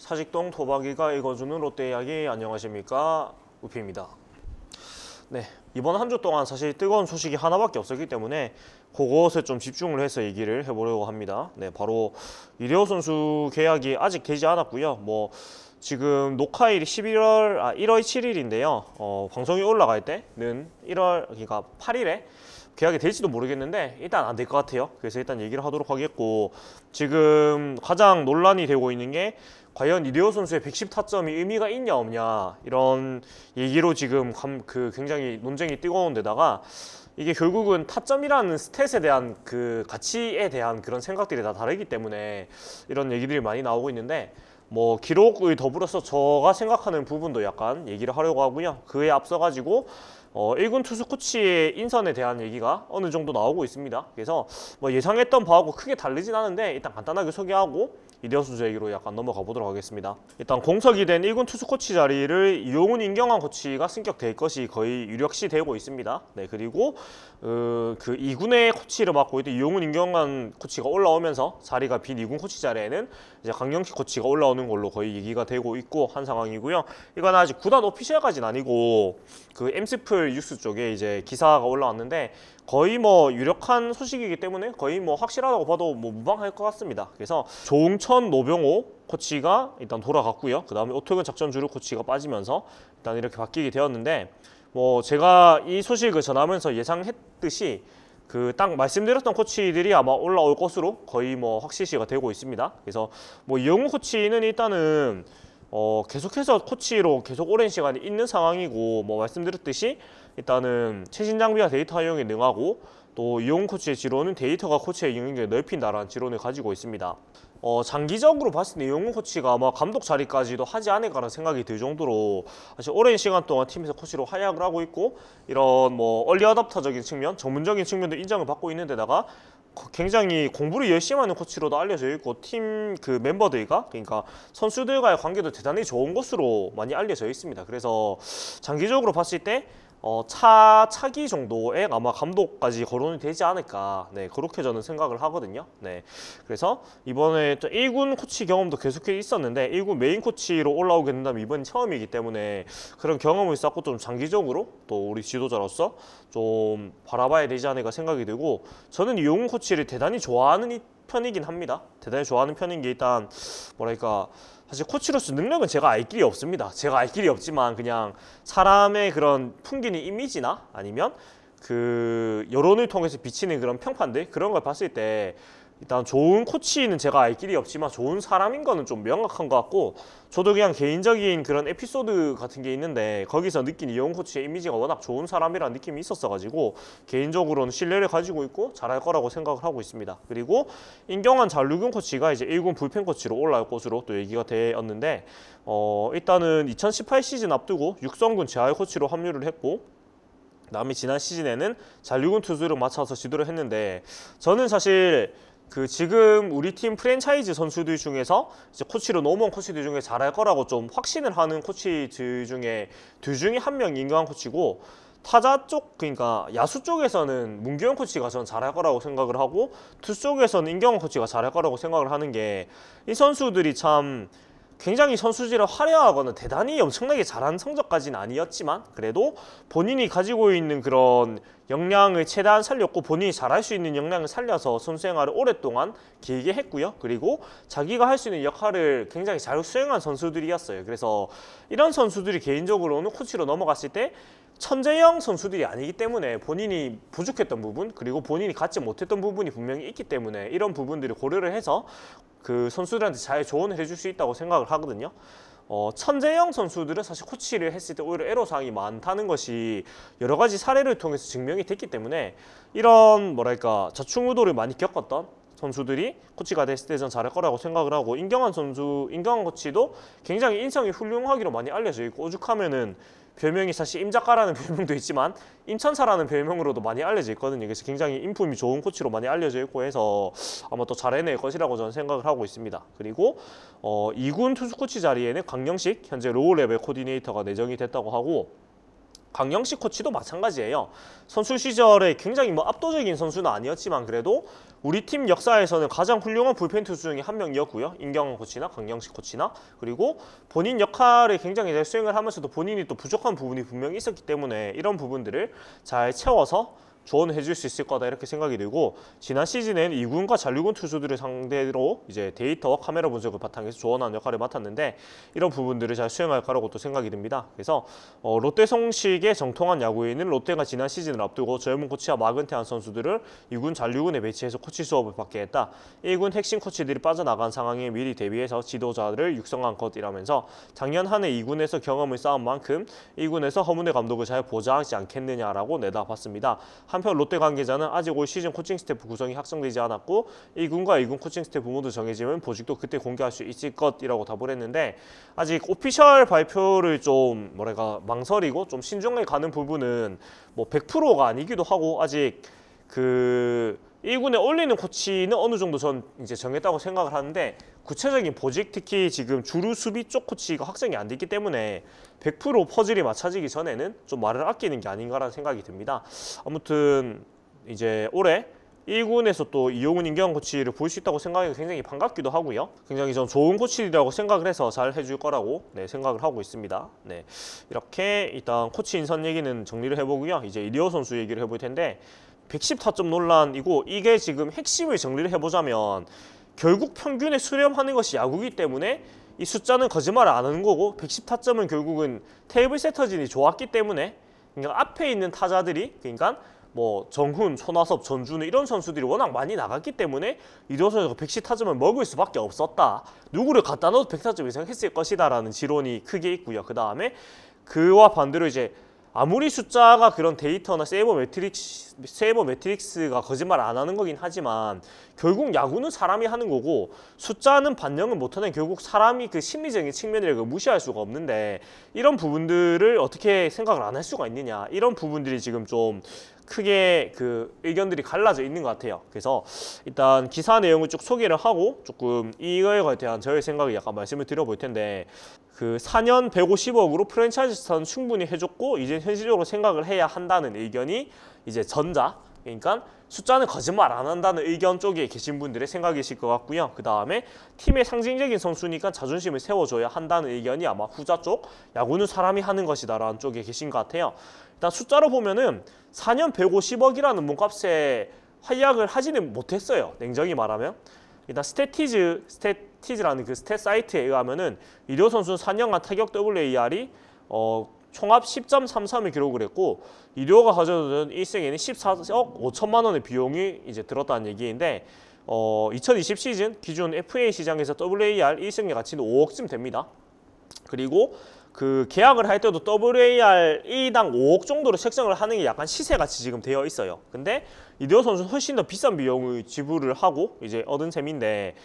사직동 토박이가 읽어주는 롯데 이야기, 안녕하십니까, 우피입니다. 네, 이번 한 주 동안 사실 뜨거운 소식이 하나밖에 없었기 때문에 그것에 좀 집중을 해서 얘기를 해보려고 합니다. 네, 바로 이대호 선수 계약이 아직 되지 않았고요. 지금 녹화일이 1월 7일인데요. 방송이 올라갈 때는 그러니까 8일에 계약이 될지도 모르겠는데 일단 안 될 것 같아요. 그래서 일단 얘기를 하도록 하겠고, 지금 가장 논란이 되고 있는 게 과연 이대호 선수의 110타점이 의미가 있냐 없냐, 이런 얘기로 지금 굉장히 논쟁이 뜨거운 데다가, 이게 결국은 타점이라는 스탯에 대한 그 가치에 대한 그런 생각들이 다 다르기 때문에 이런 얘기들이 많이 나오고 있는데, 기록을 더불어서 제가 생각하는 부분도 약간 얘기를 하려고 하고요. 그에 앞서 가지고 1군 투수 코치의 인선에 대한 얘기가 어느 정도 나오고 있습니다. 그래서 예상했던 바하고 크게 다르진 않은데 일단 간단하게 소개하고 이대호 선수 얘기로 약간 넘어가 보도록 하겠습니다. 일단 공석이 된 1군 투수 코치 자리를 이용훈, 임경환 코치가 승격될 것이 거의 유력시 되고 있습니다. 네, 그리고 그 2군의 코치를 맡고 있던 이용훈, 임경환 코치가 올라오면서 자리가 빈 2군 코치 자리에는 이제 강경식 코치가 올라오는 걸로 거의 얘기가 되고 있고 한 상황이고요. 이건 아직 구단 오피셜까지는 아니고 그 엠스플 뉴스 쪽에 이제 기사가 올라왔는데, 거의 유력한 소식이기 때문에 거의 확실하다고 봐도 무방할 것 같습니다. 그래서 조응천, 노병호 코치가 일단 돌아갔고요. 그 다음에 오토근 작전 주루 코치가 빠지면서 일단 이렇게 바뀌게 되었는데, 제가 이 소식을 전하면서 예상했듯이 딱 말씀드렸던 코치들이 아마 올라올 것으로 거의 확실시가 되고 있습니다. 그래서 이영우 코치는 일단은 계속해서 코치로 계속 오랜 시간이 있는 상황이고, 말씀드렸듯이 일단은 최신 장비와 데이터 활용에 능하고, 또 이용훈 코치의 지론은 데이터가 코치의 영역을 넓힌다라는 지론을 가지고 있습니다. 장기적으로 봤을 때 이용훈 코치가 아마 감독 자리까지도 하지 않을까라는 생각이 들 정도로 사실 오랜 시간 동안 팀에서 코치로 활약을 하고 있고, 이런 얼리 어답터적인 측면, 전문적인 측면도 인정을 받고 있는 데다가 굉장히 공부를 열심히 하는 코치로도 알려져 있고, 팀 그 멤버들과, 그러니까 선수들과의 관계도 대단히 좋은 것으로 많이 알려져 있습니다. 그래서 장기적으로 봤을 때 차기 정도에 아마 감독까지 거론이 되지 않을까, 네, 그렇게 저는 생각을 하거든요. 네, 그래서 이번에 또 1군 코치 경험도 계속해 있었는데 1군 메인 코치로 올라오게 된다면 이번이 처음이기 때문에 그런 경험을 쌓고 좀 장기적으로 또 우리 지도자로서 좀 바라봐야 되지 않을까 생각이 들고, 저는 이용훈 코치를 대단히 좋아하는 편이긴 합니다. 대단히 좋아하는 편인 게, 일단 뭐랄까, 사실 코치로서 능력은 제가 알 길이 없습니다. 제가 알 길이 없지만 그냥 사람의 그런 풍기는 이미지나 아니면 그 여론을 통해서 비치는 그런 평판들, 그런 걸 봤을 때 일단 좋은 코치는 제가 알 길이 없지만 좋은 사람인 거는 좀 명확한 것 같고, 저도 그냥 개인적인 그런 에피소드 같은 게 있는데 거기서 느낀 이용훈 코치의 이미지가 워낙 좋은 사람이라는 느낌이 있었어가지고 개인적으로는 신뢰를 가지고 있고 잘할 거라고 생각을 하고 있습니다. 그리고 임경환, 잔류균 코치가 이제 1군 불펜 코치로 올라올 것으로 또 얘기가 되었는데, 일단은 2018 시즌 앞두고 육성군 재활 코치로 합류를 했고, 그다음에 지난 시즌에는 잔류군 투수를 맡아서 지도를 했는데, 저는 사실 지금 우리 팀 프랜차이즈 선수들 중에서 이제 코치로 넘어온 코치들 중에 잘할 거라고 좀 확신을 하는 코치들 중에 둘 중에 한 명이 임경환 코치고, 타자 쪽, 그러니까 야수 쪽에서는 문규현 코치가 저는 잘할 거라고 생각을 하고, 투수 쪽에서는 임경환 코치가 잘할 거라고 생각을 하는 게, 이 선수들이 참 굉장히 선수질을 화려하거나 대단히 엄청나게 잘한 성적까지는 아니었지만 그래도 본인이 가지고 있는 그런 역량을 최대한 살렸고, 본인이 잘할 수 있는 역량을 살려서 선수 생활을 오랫동안 길게 했고요. 그리고 자기가 할 수 있는 역할을 굉장히 잘 수행한 선수들이었어요. 그래서 이런 선수들이 개인적으로는 코치로 넘어갔을 때 천재형 선수들이 아니기 때문에 본인이 부족했던 부분, 그리고 본인이 갖지 못했던 부분이 분명히 있기 때문에 이런 부분들을 고려를 해서 그 선수들한테 잘 조언을 해줄 수 있다고 생각을 하거든요. 천재형 선수들은 사실 코치를 했을 때 오히려 애로사항이 많다는 것이 여러 가지 사례를 통해서 증명이 됐기 때문에, 이런 뭐랄까 좌충우돌을 많이 겪었던 선수들이 코치가 됐을 때 전 잘할 거라고 생각을 하고, 임경환 코치도 굉장히 인성이 훌륭하기로 많이 알려져 있고, 오죽하면은 별명이 사실 임작가라는 별명도 있지만 임천사라는 별명으로도 많이 알려져 있거든요. 그래서 굉장히 인품이 좋은 코치로 많이 알려져 있고 해서 아마 또 잘 해낼 것이라고 저는 생각을 하고 있습니다. 그리고 2군 투수 코치 자리에는 강경식 현재 로우 레벨 코디네이터가 내정이 됐다고 하고, 강영식 코치도 마찬가지예요. 선수 시절에 굉장히 뭐 압도적인 선수는 아니었지만 그래도 우리 팀 역사에서는 가장 훌륭한 불펜 투수 중에 한 명이었고요. 임경원 코치나 강영식 코치나, 그리고 본인 역할을 굉장히 잘 수행을 하면서도 본인이 또 부족한 부분이 분명히 있었기 때문에 이런 부분들을 잘 채워서 조언해 줄 수 있을 거다 이렇게 생각이 들고, 지난 시즌엔 2군과 잔류군 투수들을 상대로 이제 데이터와 카메라 분석을 바탕에서 조언하는 역할을 맡았는데 이런 부분들을 잘 수행할 거라고 또 생각이 듭니다. 그래서 롯데 성식의 정통한 야구인은 롯데가 지난 시즌을 앞두고 젊은 코치와 막은퇴한 선수들을 2군 잔류군에 배치해서 코치 수업을 받게 했다. 1군 핵심 코치들이 빠져나간 상황에 미리 대비해서 지도자를 육성한 것이라면서 작년 한 해 2군에서 경험을 쌓은 만큼 1군에서 허문회 감독을 잘 보좌하지 않겠느냐라고 내다봤습니다. 한편 롯데 관계자는 아직 올 시즌 코칭 스태프 구성이 확정되지 않았고 1군과 2군 코칭 스태프 모두 정해지면 보직도 그때 공개할 수 있을 것이라고 답을 했는데, 아직 오피셜 발표를 좀 뭐랄까 망설이고 좀 신중하게 가는 부분은 뭐 100%가 아니기도 하고, 아직 그 1군에 올리는 코치는 어느 정도 전 이제 정했다고 생각을 하는데, 구체적인 보직, 특히 지금 주루 수비 쪽 코치가 확정이 안 됐기 때문에 100% 퍼즐이 맞춰지기 전에는 좀 말을 아끼는 게 아닌가라는 생각이 듭니다. 아무튼 이제 올해 1군에서 또 이용훈, 임경원 코치를 볼 수 있다고 생각이 굉장히 반갑기도 하고요. 굉장히 전 좋은 코치라고 생각을 해서 잘 해줄 거라고 생각을 하고 있습니다. 네, 이렇게 일단 코치 인선 얘기는 정리를 해보고요. 이제 이리오 선수 얘기를 해볼 텐데, 110타점 논란이고, 이게 지금 핵심을 정리를 해보자면 결국 평균에 수렴하는 것이 야구이기 때문에 이 숫자는 거짓말을 안 하는 거고, 110타점은 결국은 테이블 세터진이 좋았기 때문에, 그러니까 앞에 있는 타자들이, 그러니까 뭐 정훈, 손아섭, 전준우 이런 선수들이 워낙 많이 나갔기 때문에 이리오 선수가 110타점을 먹을 수밖에 없었다. 누구를 갖다 넣어도 100타점 이상 했을 것이다 라는 지론이 크게 있고요. 그 다음에 그와 반대로 이제 아무리 숫자가 그런 데이터나 세이버 매트릭스가 거짓말 안 하는 거긴 하지만 결국 야구는 사람이 하는 거고, 숫자는 반영을 못하는 결국 사람이 그 심리적인 측면이라고 무시할 수가 없는데, 이런 부분들을 어떻게 생각을 안 할 수가 있느냐, 이런 부분들이 지금 좀 크게 그 의견들이 갈라져 있는 것 같아요. 그래서 일단 기사 내용을 쭉 소개를 하고 조금 이거에 대한 저의 생각을 약간 말씀을 드려볼 텐데, 그 4년 150억으로 프랜차이즈 스타는 충분히 해줬고 이제 현실적으로 생각을 해야 한다는 의견이 이제 전자, 그러니까 숫자는 거짓말 안 한다는 의견 쪽에 계신 분들의 생각이실 것 같고요. 그 다음에 팀의 상징적인 선수니까 자존심을 세워줘야 한다는 의견이 아마 후자 쪽, 야구는 사람이 하는 것이다 라는 쪽에 계신 것 같아요. 일단 숫자로 보면은 4년 150억이라는 몸값에 활약을 하지는 못했어요, 냉정히 말하면. 일단 스태티즈라는 그 스탯 사이트에 의하면은 이리오 선수는 4년간 타격 WAR이 총합 10.33을 기록을 했고, 이리오가 가져오는 1승에는 14억 5천만 원의 비용이 이제 들었다는 얘기인데, 2020 시즌 기준 FA 시장에서 WAR 1승의 가치는 5억쯤 됩니다. 그리고 그 계약을 할 때도 WAR 1당 5억 정도로 책정을 하는 게 약간 시세같이 지금 되어 있어요. 근데 이리오 선수는 훨씬 더 비싼 비용을 지불을 하고 이제 얻은 셈인데,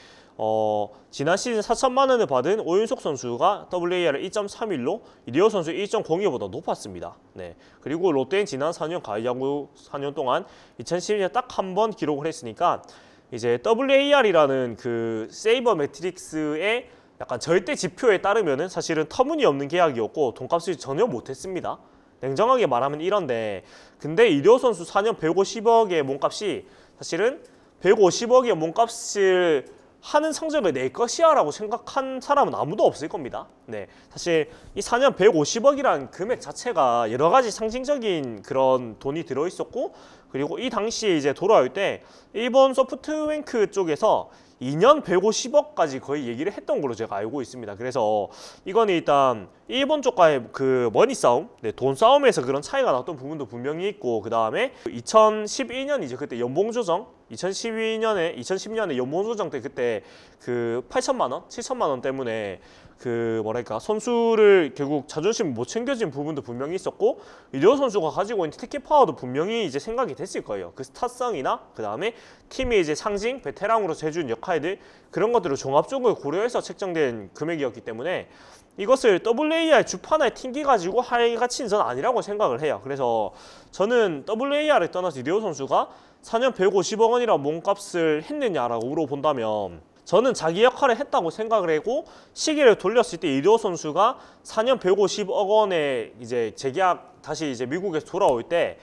지난 시즌 4천만 원을 받은 오윤석 선수가 WAR을 2.31로 이리오 선수 1.02보다 높았습니다. 네. 그리고 롯데는 지난 4년 가을야구 4년 동안 2012년에 딱 한 번 기록을 했으니까, 이제 WAR이라는 그 세이버 매트릭스의 약간 절대 지표에 따르면은 사실은 터무니없는 계약이었고 돈값을 전혀 못했습니다. 냉정하게 말하면 이런데, 근데 이리오 선수 4년 150억의 몸값이 사실은 150억의 몸값을 하는 성적을 낼 것이야 라고 생각한 사람은 아무도 없을 겁니다. 네, 사실 이 4년 150억이라는 금액 자체가 여러 가지 상징적인 그런 돈이 들어있었고, 그리고 이 당시에 이제 돌아올 때 일본 소프트뱅크 쪽에서 2년 150억까지 거의 얘기를 했던 걸로 제가 알고 있습니다. 그래서 이거는 일단 일본 쪽과의 그 머니 싸움, 돈 싸움에서 그런 차이가 났던 부분도 분명히 있고, 그 다음에 2012년 이제 그때 연봉 조정, 2010년에 연봉 조정 때 그때 그 8천만 원, 7천만 원 때문에 그 뭐랄까 선수를 결국 자존심 못 챙겨진 부분도 분명히 있었고, 이리오 선수가 가지고 있는 테크 파워도 분명히 이제 생각이 됐을 거예요. 그 스타성이나 그 다음에 팀의 이제 상징, 베테랑으로서 해준 역할들, 그런 것들을 종합적으로 고려해서 책정된 금액이었기 때문에 이것을 WAR 주판에 튕기가지고 할 가치는 전 아니라고 생각을 해요. 그래서 저는 WAR을 떠나서 이리오 선수가 4년 150억 원이라는 몸값을 했느냐라고 물어본다면 저는 자기 역할을 했다고 생각을 하고 시기를 돌렸을 때 이대호 선수가 4년 150억 원에 이제 재계약 다시 이제 미국에서 돌아올 때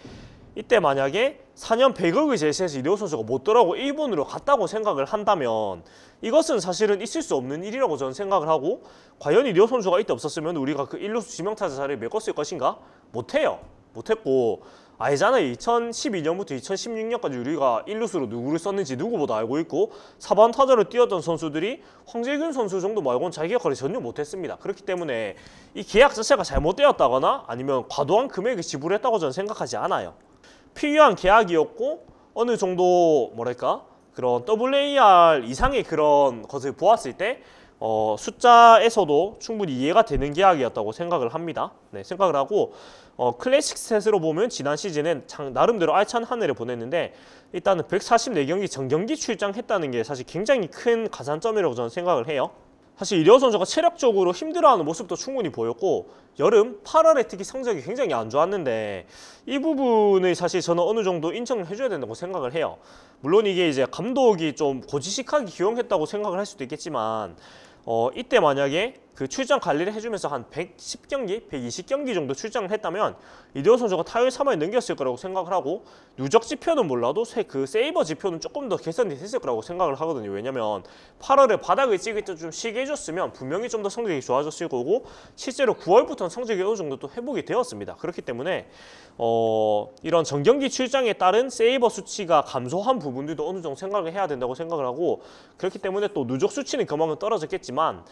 이때 만약에 4년 100억을 제시해서 이대호 선수가 못 돌아오고 일본으로 갔다고 생각을 한다면 이것은 사실은 있을 수 없는 일이라고 저는 생각을 하고 과연 이대호 선수가 이때 없었으면 우리가 그 1루수 지명타자 자리를 메꿨을 것인가? 못해요. 못했고 알잖아요. 2012년부터 2016년까지 우리가 1루수로 누구를 썼는지 누구보다 알고 있고 4번 타자를 뛰었던 선수들이 황재균 선수 정도 말고는 자기 역할을 전혀 못했습니다. 그렇기 때문에 이 계약 자체가 잘못되었다거나 아니면 과도한 금액을 지불했다고 저는 생각하지 않아요. 필요한 계약이었고 어느 정도 뭐랄까 그런 WAR 이상의 그런 것을 보았을 때 숫자에서도 충분히 이해가 되는 계약이었다고 생각을 합니다. 네, 생각을 하고 클래식 스탯으로 보면 지난 시즌엔 나름대로 알찬 한 해를 보냈는데 일단은 144경기 정경기 출장했다는 게 사실 굉장히 큰 가산점이라고 저는 생각을 해요. 사실 이대호 선수가 체력적으로 힘들어하는 모습도 충분히 보였고 여름 8월에 특히 성적이 굉장히 안 좋았는데 이 부분을 사실 저는 어느 정도 인정을 해줘야 된다고 생각을 해요. 물론 이게 이제 감독이 좀 고지식하게 기용했다고 생각을 할 수도 있겠지만 이때 만약에 그 출장 관리를 해주면서 한 110경기, 120경기 정도 출장을 했다면 이대호 선수가 타율 3할 넘겼을 거라고 생각을 하고 누적 지표는 몰라도 그 세이버 지표는 조금 더 개선이 됐을 거라고 생각을 하거든요. 왜냐면 8월에 바닥을 찍을 때 좀 쉬게 해줬으면 분명히 좀 더 성적이 좋아졌을 거고 실제로 9월부터는 성적이 어느 정도 또 회복이 되었습니다. 그렇기 때문에 이런 정경기 출장에 따른 세이버 수치가 감소한 부분들도 어느 정도 생각을 해야 된다고 생각을 하고 그렇기 때문에 또 누적 수치는 그만큼 떨어졌겠지만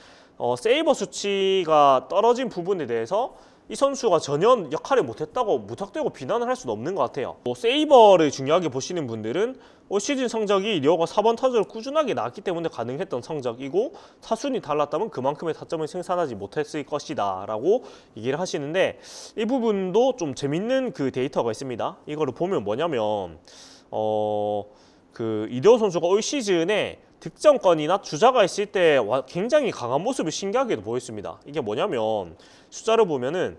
세이버 수치가 떨어진 부분에 대해서 이 선수가 전혀 역할을 못했다고 무턱대고 비난을 할 수는 없는 것 같아요. 세이버를 중요하게 보시는 분들은 올 시즌 성적이 이대호가 4번 타자를 꾸준하게 나왔기 때문에 가능했던 성적이고 타순이 달랐다면 그만큼의 타점을 생산하지 못했을 것이다 라고 얘기를 하시는데 이 부분도 좀 재밌는 그 데이터가 있습니다. 이거를 보면 뭐냐면 그 이대호 선수가 올 시즌에 득점권이나 주자가 있을 때 굉장히 강한 모습을 신기하게도 보였습니다. 이게 뭐냐면 숫자를 보면은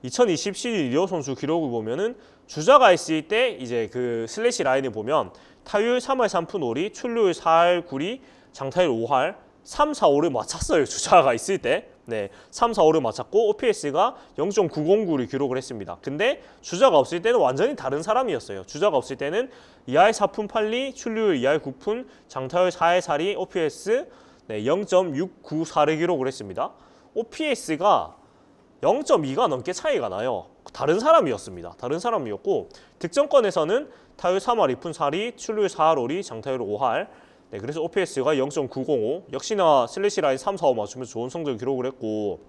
2020 시즌 이대호 선수 기록을 보면은 주자가 있을 때 이제 그 슬래시 라인을 보면 타율 3할 3푼 5리, 출루율 4할 9리, 장타율 5할, 3, 4, 5를 맞췄어요. 주자가 있을 때. 네, 3, 4, 5를 맞췄고 OPS가 0.909를 기록을 했습니다. 근데 주자가 없을 때는 완전히 다른 사람이었어요. 주자가 없을 때는 2할 4푼 8리, 출루율 2할 9푼, 장타율 4할 4리, OPS 0.694를 기록을 했습니다. OPS가 0.2가 넘게 차이가 나요. 다른 사람이었습니다. 다른 사람이었고 득점권에서는 타율 3할 2푼 4리, 출루율 4할 5리, 장타율 5할 네, 그래서 OPS가 0.905 역시나 슬래시 라인 3, 4, 5 맞추면서 좋은 성적을 기록을 했고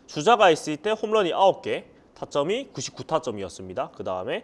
주자가 있을 때 홈런이 9개, 타점이 99타점이었습니다. 그 다음에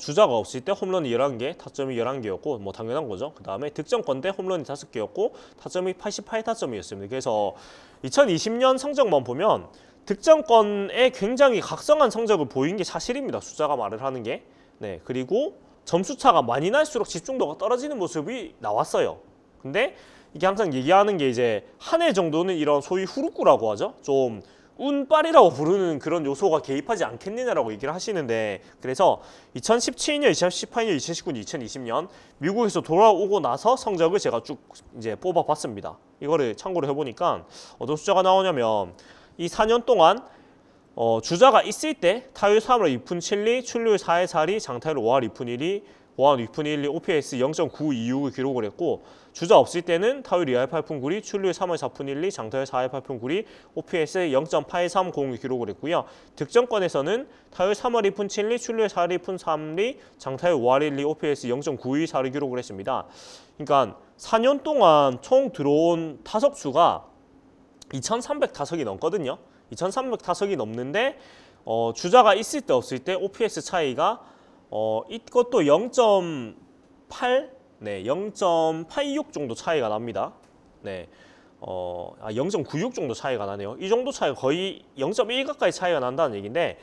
주자가 없을 때 홈런이 11개, 타점이 11개였고 뭐 당연한 거죠. 그 다음에 득점권 때 홈런이 5개였고 타점이 88타점이었습니다. 그래서 2020년 성적만 보면 득점권에 굉장히 각성한 성적을 보인 게 사실입니다. 숫자가 말을 하는 게. 네, 그리고 점수차가 많이 날수록 집중도가 떨어지는 모습이 나왔어요. 근데 이게 항상 얘기하는 게 이제 한 해 정도는 이런 소위 후루꾸라고 하죠. 좀 운빨이라고 부르는 그런 요소가 개입하지 않겠느냐라고 얘기를 하시는데 그래서 2017년, 2018년, 2019년, 2020년 미국에서 돌아오고 나서 성적을 제가 쭉 이제 뽑아봤습니다. 이거를 참고로 해보니까 어떤 숫자가 나오냐면 이 4년 동안 주자가 있을 때 타율 3할 2푼 7리, 출루율 4할 4리, 장타율 5할 2푼 1리, 5할 2푼 1리, OPS 0.926을 기록을 했고 주자 없을 때는 타율 2할 8푼 9리, 출루율 3할 4푼 1리, 장타율 4할 8푼 9리, OPS 0.830을 기록을 했고요. 득점권에서는 타율 3할 2푼 7리, 출루율 4할 2푼 3리, 장타율 5할 1리, OPS 0.924를 기록을 했습니다. 그러니까 4년 동안 총 들어온 타석수가 2,300타석이 넘거든요. 2,300타석이 넘는데 주자가 있을 때 없을 때 OPS 차이가 이것도 0.8, 네, 0.86 정도 차이가 납니다. 네, 0.96 정도 차이가 나네요. 이 정도 차이가 거의 0.1 가까이 차이가 난다는 얘기인데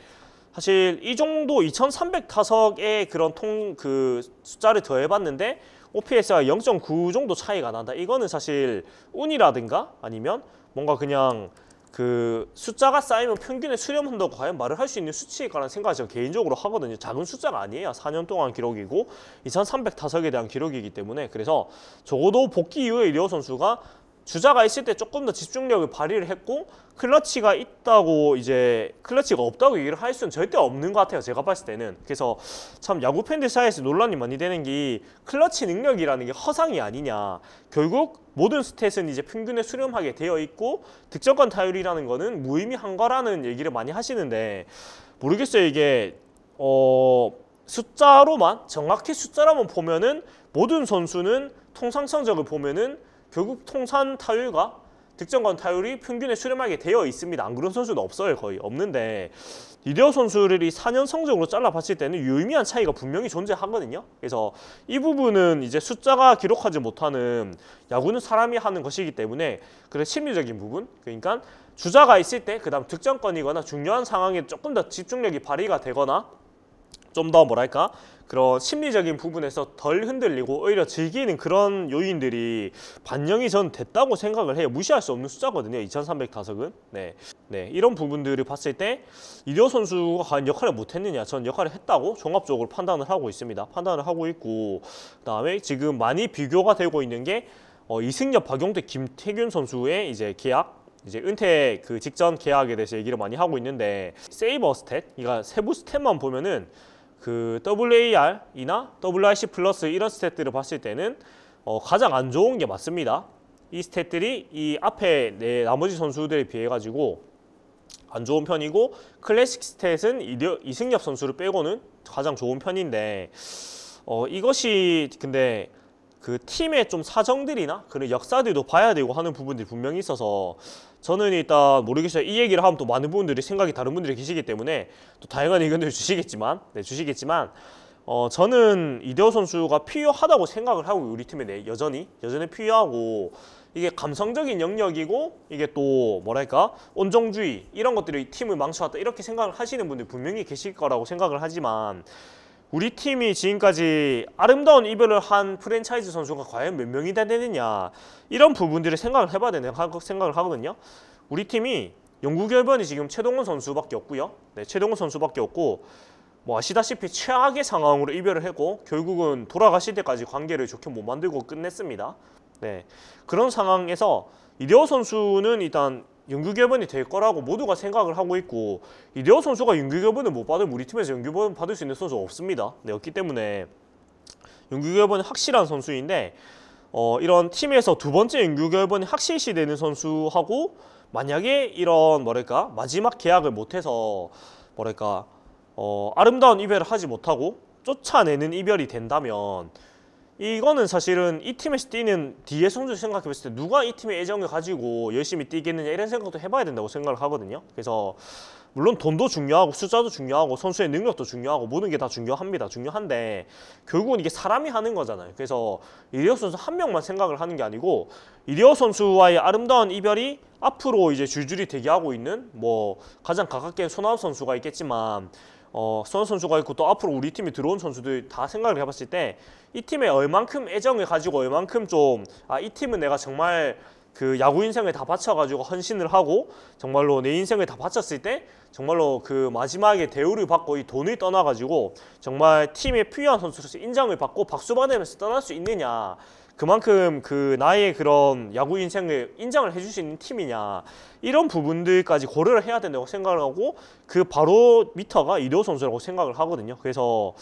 사실 이 정도 2,300타석의 그런 그 숫자를 더해봤는데 OPS가 0.9 정도 차이가 난다. 이거는 사실 운이라든가 아니면 뭔가 그냥 그 숫자가 쌓이면 평균에 수렴한다고 과연 말을 할 수 있는 수치일까라는 생각을 제가 개인적으로 하거든요. 작은 숫자가 아니에요. 4년 동안 기록이고 2,300타석에 대한 기록이기 때문에. 그래서 적어도 복귀 이후에 이대호 선수가 주자가 있을 때 조금 더 집중력을 발휘를 했고, 클러치가 있다고 이제 클러치가 없다고 얘기를 할 수는 절대 없는 것 같아요. 제가 봤을 때는. 그래서 참 야구 팬들 사이에서 논란이 많이 되는 게 클러치 능력이라는 게 허상이 아니냐. 결국 모든 스탯은 이제 평균에 수렴하게 되어 있고 득점권 타율이라는 거는 무의미한 거라는 얘기를 많이 하시는데, 모르겠어요. 이게 숫자로만, 정확히 숫자로만 보면은 모든 선수는 통상 성적을 보면은 결국 통산 타율과 득점권 타율이 평균에 수렴하게 되어 있습니다. 안 그런 선수는 없어요. 거의 없는데, 이대호 선수를 이 4년 성적으로 잘라봤을 때는 유의미한 차이가 분명히 존재하거든요. 그래서 이 부분은 이제 숫자가 기록하지 못하는, 야구는 사람이 하는 것이기 때문에 그래 심리적인 부분, 그러니까 주자가 있을 때 그다음 득점권이거나 중요한 상황에 조금 더 집중력이 발휘가 되거나 좀 더 뭐랄까 그런 심리적인 부분에서 덜 흔들리고 오히려 즐기는 그런 요인들이 반영이 전 됐다고 생각을 해요. 무시할 수 없는 숫자거든요. 2,300타석은. 네, 이런 부분들을 봤을 때 이대호 선수가 과연 역할을 못했느냐, 전 역할을 했다고 종합적으로 판단을 하고 있습니다. 판단을 하고 있고, 그다음에 지금 많이 비교가 되고 있는 게 이승엽, 박용택, 김태균 선수의 이제 계약, 이제 은퇴 그 직전 계약에 대해서 얘기를 많이 하고 있는데, 세이버 스탯, 그러니까 세부 스탯만 보면은 그 WAR이나 WRC 플러스 이런 스탯들을 봤을 때는 가장 안 좋은 게 맞습니다. 이 스탯들이 이 앞에 나머지 선수들에 비해 가지고 안 좋은 편이고, 클래식 스탯은 이승엽 선수를 빼고는 가장 좋은 편인데, 이것이 근데 그 팀의 좀 사정들이나 그런 역사들도 봐야 되고 하는 부분들이 분명히 있어서, 저는 일단 모르겠어요. 이 얘기를 하면 또 많은 분들이 생각이 다른 분들이 계시기 때문에 또 다양한 의견들을 주시겠지만, 저는 이대호 선수가 필요하다고 생각을 하고, 우리 팀에 여전히 필요하고, 이게 감성적인 영역이고, 이게 또 뭐랄까 온정주의 이런 것들이 팀을 망쳐왔다 이렇게 생각을 하시는 분들 분명히 계실 거라고 생각을 하지만, 우리 팀이 지금까지 아름다운 이별을 한 프랜차이즈 선수가 과연 몇 명이나 되느냐, 이런 부분들을 생각을 해봐야 된다고 생각을 하거든요. 우리 팀이 영구 결번이 지금 최동원 선수밖에 없고요. 네, 최동원 선수밖에 없고, 뭐 아시다시피 최악의 상황으로 이별을 했고 결국은 돌아가실 때까지 관계를 좋게 못 만들고 끝냈습니다. 네, 그런 상황에서 이대호 선수는 일단 영구결번이 될 거라고 모두가 생각을 하고 있고, 이대호 선수가 영구결번을 못 받으면 우리 팀에서 영구결번 받을 수 있는 선수가 없습니다. 네, 없기 때문에 영구결번은 확실한 선수인데, 이런 팀에서 두 번째 영구결번이 확실시 되는 선수하고, 만약에 이런 뭐랄까 마지막 계약을 못해서 뭐랄까 아름다운 이별을 하지 못하고 쫓아내는 이별이 된다면, 이거는 사실은 이 팀에서 뛰는 뒤에 선수 생각해봤을 때 누가 이 팀의 애정을 가지고 열심히 뛰겠느냐, 이런 생각도 해봐야 된다고 생각을 하거든요. 그래서 물론 돈도 중요하고 숫자도 중요하고 선수의 능력도 중요하고 모든 게 다 중요합니다. 중요한데 결국은 이게 사람이 하는 거잖아요. 그래서 이대호 선수 한 명만 생각을 하는 게 아니고, 이대호 선수와의 아름다운 이별이 앞으로 이제 줄줄이 대기하고 있는, 뭐 가장 가깝게 손아섭 선수가 있겠지만, 손아섭 선수가 있고 또 앞으로 우리 팀에 들어온 선수들 다 생각을 해봤을 때, 이 팀에 얼만큼 애정을 가지고 얼만큼 좀 이 팀은 내가 정말 그 야구 인생을 다 바쳐가지고 헌신을 하고 정말로 내 인생을 다 바쳤을 때 정말로 그 마지막에 대우를 받고 이 돈을 떠나가지고 정말 팀에 필요한 선수로서 인정을 받고 박수 받으면서 떠날 수 있느냐, 그만큼 그 나의 그런 야구 인생을 인정을 해줄 수 있는 팀이냐, 이런 부분들까지 고려를 해야 된다고 생각을 하고, 그 바로 미터가 이대호 선수라고 생각을 하거든요. 그래서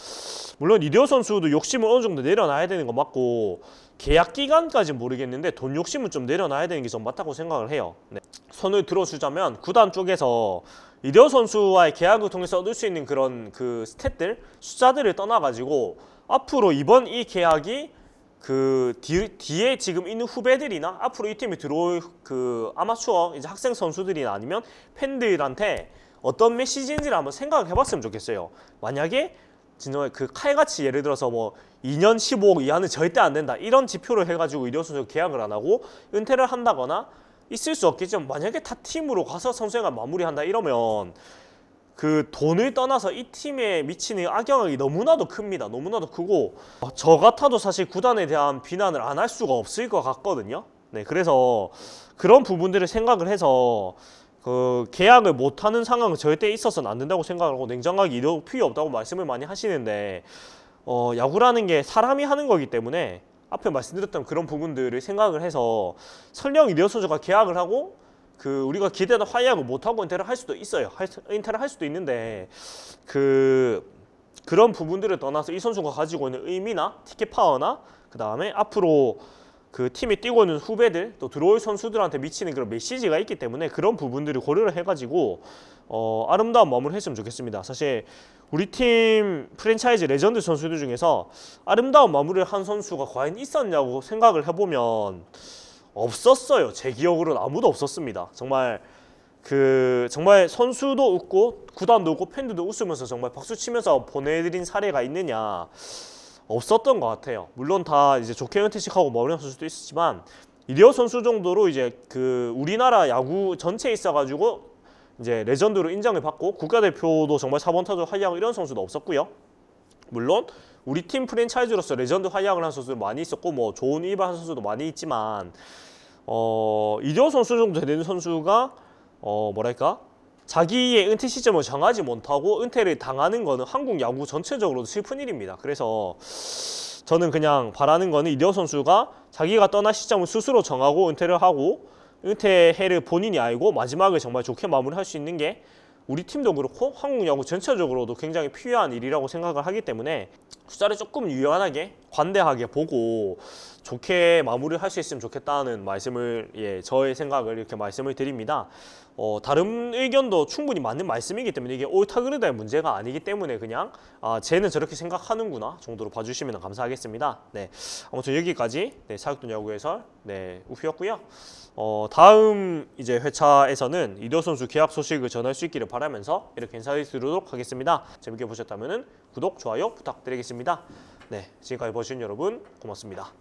물론 이대호 선수도 욕심을 어느 정도 내려놔야 되는 거 맞고, 계약 기간까지는 모르겠는데 돈 욕심은 좀 내려놔야 되는 게 좀 맞다고 생각을 해요. 네. 손을 들어주자면 구단 쪽에서 이대호 선수와의 계약을 통해서 얻을 수 있는 그런 그 스탯들, 숫자들을 떠나가지고 앞으로 이번 이 계약이 그 뒤에 지금 있는 후배들이나 앞으로 이 팀에 들어올 그 아마추어 이제 학생 선수들이나 아니면 팬들한테 어떤 메시지인지를 한번 생각을 해봤으면 좋겠어요. 만약에 진짜 그 칼같이 예를 들어서 뭐 2년 15억 이하는 절대 안 된다, 이런 지표를 해가지고 이대호 선수가 계약을 안 하고 은퇴를 한다거나 있을 수 없겠지만, 만약에 타 팀으로 가서 선수생활 마무리한다 이러면 그 돈을 떠나서 이 팀에 미치는 악영향이 너무나도 큽니다. 너무나도 크고, 저 같아도 사실 구단에 대한 비난을 안 할 수가 없을 것 같거든요. 네, 그래서 그런 부분들을 생각을 해서 계약을 못하는 상황은 절대 있어서는 안 된다고 생각하고 냉정하게 이럴 필요 없다고 말씀을 많이 하시는데 야구라는 게 사람이 하는 거기 때문에 앞에 말씀드렸던 그런 부분들을 생각을 해서 설령 이대호 선수가 계약을 하고 우리가 기대하던 활약을 못하고 은퇴를 할 수도 있어요. 은퇴를 할 수도 있는데 그런 부분들을 떠나서 이 선수가 가지고 있는 의미나 티켓 파워나 그 다음에 앞으로 팀이 뛰고 있는 후배들 또 들어올 선수들한테 미치는 그런 메시지가 있기 때문에 그런 부분들을 고려를 해가지고 아름다운 마무리를 했으면 좋겠습니다. 사실 우리 팀 프랜차이즈 레전드 선수들 중에서 아름다운 마무리를 한 선수가 과연 있었냐고 생각을 해보면 없었어요. 제 기억으로는 아무도 없었습니다. 정말 정말 선수도 웃고 구단도 웃고 팬들도 웃으면서 정말 박수 치면서 보내드린 사례가 있느냐, 없었던 것 같아요. 물론 다 이제 좋게 은퇴식하고 마무리한 선수도 있었지만 이대호 선수 정도로 이제 우리나라 야구 전체에 있어가지고 이제 레전드로 인정을 받고 국가대표도 정말 4번 타자 활약을 이런 선수도 없었고요. 물론 우리 팀 프랜차이즈로서 레전드 활약을 한 선수도 많이 있었고 뭐 좋은 일반 선수도 많이 있지만 이대호 선수 정도 되는 선수가 뭐랄까 자기의 은퇴 시점을 정하지 못하고 은퇴를 당하는 거는 한국 야구 전체적으로도 슬픈 일입니다. 그래서 저는 그냥 바라는 거는 이대호 선수가 자기가 떠날 시점을 스스로 정하고 은퇴를 하고 은퇴해를 본인이 알고 마지막을 정말 좋게 마무리할 수 있는 게 우리 팀도 그렇고 한국 야구 전체적으로도 굉장히 필요한 일이라고 생각을 하기 때문에 숫자를 조금 유연하게 관대하게 보고 좋게 마무리를 할 수 있으면 좋겠다는 말씀을 저의 생각을 이렇게 말씀을 드립니다. 다른 의견도 충분히 맞는 말씀이기 때문에 이게 옳다 그르다의 문제가 아니기 때문에 그냥 쟤는 저렇게 생각하는구나 정도로 봐주시면 감사하겠습니다. 네, 아무튼 여기까지 사육돈 야구 해설 우피였고요. 다음 이제 회차에서는 이대호 선수 계약 소식을 전할 수 있기를 바라면서 이렇게 인사드리도록 하겠습니다. 재밌게 보셨다면 구독, 좋아요 부탁드리겠습니다. 네, 지금까지 봐주신 여러분 고맙습니다.